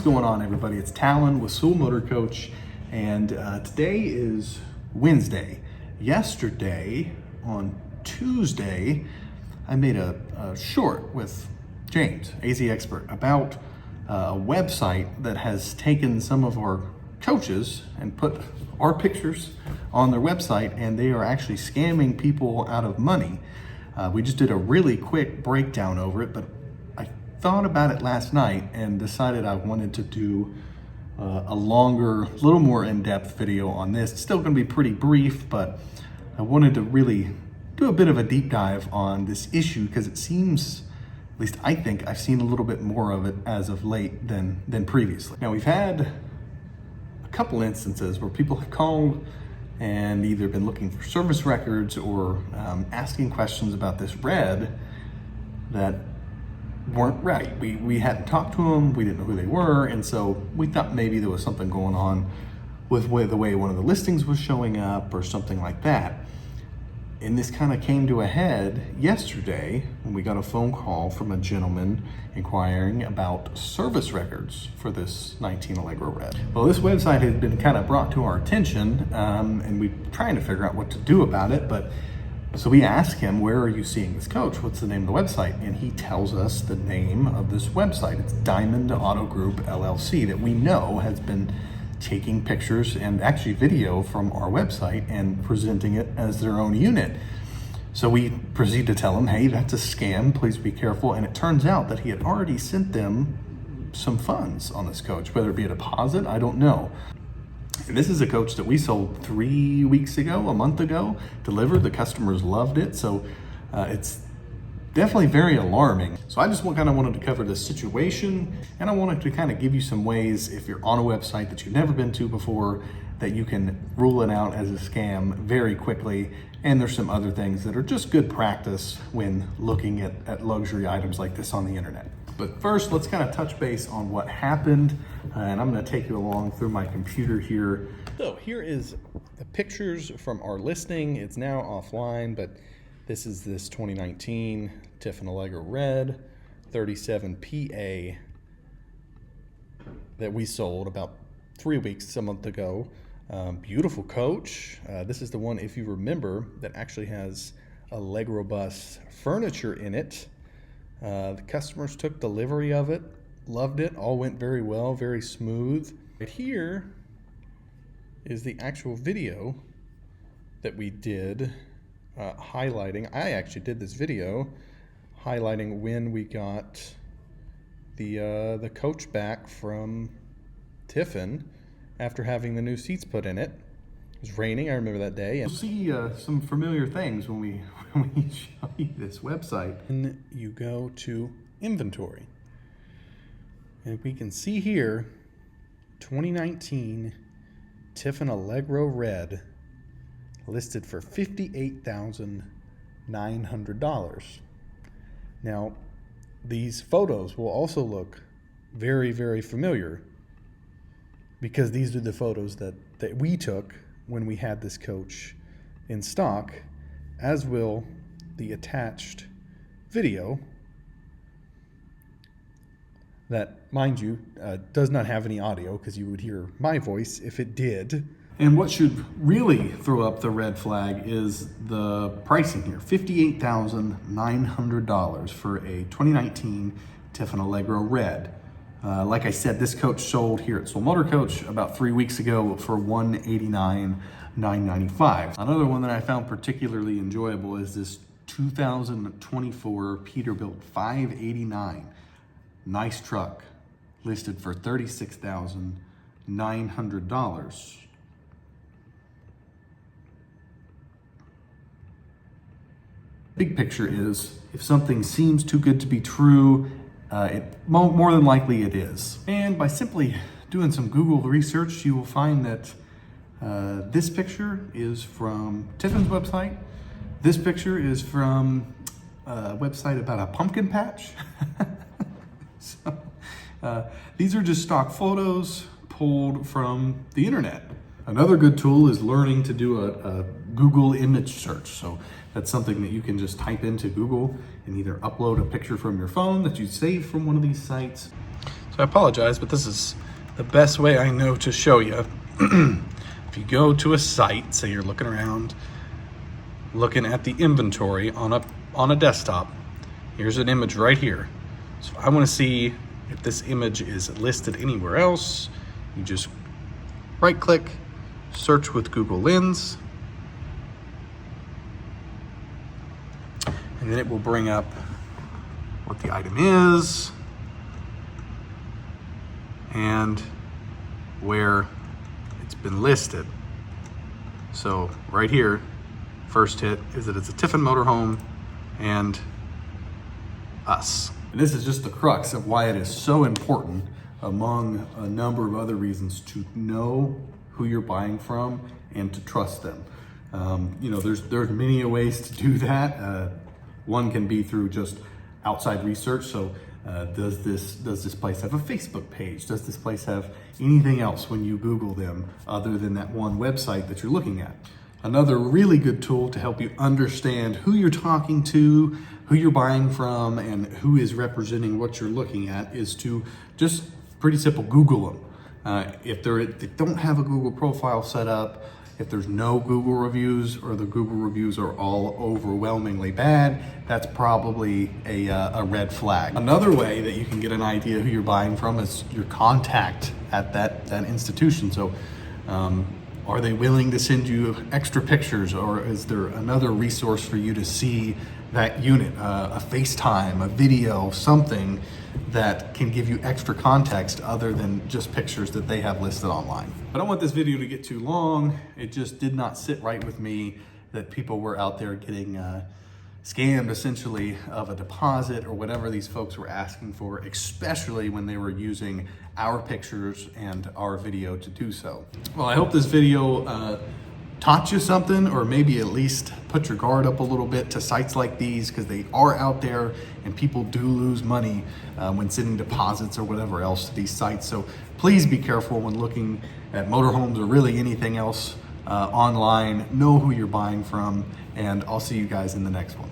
going on, everybody? It's Talon with Sewell Motor Coach, and today is Wednesday. Yesterday, on Tuesday, I made a short with James, AZ Expert, about a website that has taken some of our coaches and put our pictures on their website, and they are actually scamming people out of money. We just did a really quick breakdown over it, but I thought about it last night and decided I wanted to do a longer, little more in-depth video on this. It's still going to be pretty brief, but I wanted to really do a bit of a deep dive on this issue because it seems, at least I think, I've seen a little bit more of it as of late than previously. Now, we've had a couple instances where people have called and either been looking for service records or asking questions about this red that weren't right. We hadn't talked to them, we didn't know who they were, and so we thought maybe there was something going on with the way one of the listings was showing up or something like that. And this kind of came to a head yesterday when we got a phone call from a gentleman inquiring about service records for this 19 Allegro Red. Well, this website had been kind of brought to our attention, and we're trying to figure out what to do about it. But so we asked him, where are you seeing this coach? What's the name of the website? And he tells us the name of this website. It's Diamond Auto Group LLC, that we know has been taking pictures and actually video from our website and presenting it as their own unit. So we proceed to tell him, hey, that's a scam, please be careful. And it turns out that he had already sent them some funds on this coach, whether it be a deposit, I don't know. And this is a coach that we sold 3 weeks ago, a month ago, delivered. The customers loved it. So it's definitely very alarming. So I just kind of wanted to cover this situation, and I wanted to kind of give you some ways, if you're on a website that you've never been to before, that you can rule it out as a scam very quickly. And there's some other things that are just good practice when looking at luxury items like this on the internet. But first, let's kind of touch base on what happened, and I'm going to take you along through my computer here. So here is the pictures from our listing. It's now offline, but this is this 2019 Tiffin Allegro Red 37 PA that we sold about 3 weeks, a month ago. Beautiful coach. This is the one, if you remember, that actually has Allegro bus furniture in it. The customers took delivery of it, loved it, all went very well, very smooth. Right here is the actual video that we did, highlighting. I actually did this video highlighting when we got the coach back from Tiffin after having the new seats put in it. It was raining, I remember that day. You'll see some familiar things when we show you this website. And you go to inventory, and we can see here 2019 Tiffin Allegro Red listed for $58,900. Now, these photos will also look very, very familiar because these are the photos that we took when we had this coach in stock, as will the attached video that, mind you, does not have any audio because you would hear my voice if it did. And what should really throw up the red flag is the pricing here, $58,900 for a 2019 Tiffin Allegro Red. Like I said, this coach sold here at Sewell Motor Coach about 3 weeks ago for $189,995. Another one that I found particularly enjoyable is this 2024 Peterbilt 589. Nice truck, listed for $36,900. Big picture is, if something seems too good to be true, more than likely it is. And by simply doing some Google research, you will find that this picture is from Tiffin's website. This picture is from a website about a pumpkin patch. So these are just stock photos pulled from the internet. Another good tool is learning to do a Google image search. So that's something that you can just type into Google and either upload a picture from your phone that you saved from one of these sites. So I apologize, but this is the best way I know to show you. If you go to a site, say you're looking around, looking at the inventory on a desktop, here's an image right here. So I want to see if this image is listed anywhere else. You just right click, search with Google Lens, and then it will bring up what the item is and where it's been listed. So right here, first hit is that it's a Tiffin motorhome and us. And this is just the crux of why it is so important, among a number of other reasons, to know who you're buying from and to trust them. You know, there's many ways to do that. One can be through just outside research. So does this place have a Facebook page? Does this place have anything else when you Google them other than that one website that you're looking at? Another really good tool to help you understand who you're talking to, who you're buying from, and who is representing what you're looking at is to just pretty simple Google them. If they don't have a Google profile set up, if there's no Google reviews or the Google reviews are all overwhelmingly bad, that's probably a red flag. Another way that you can get an idea who you're buying from is your contact at that institution. So are they willing to send you extra pictures, or is there another resource for you to see that unit, a FaceTime, a video, something that can give you extra context other than just pictures that they have listed online. I don't want this video to get too long. It just did not sit right with me that people were out there getting scammed essentially of a deposit or whatever these folks were asking for, especially when they were using our pictures and our video to do so. Well, I hope this video taught you something, or maybe at least put your guard up a little bit to sites like these, because they are out there and people do lose money when sending deposits or whatever else to these sites. So please be careful when looking at motorhomes or really anything else online. Know who you're buying from, and I'll see you guys in the next one.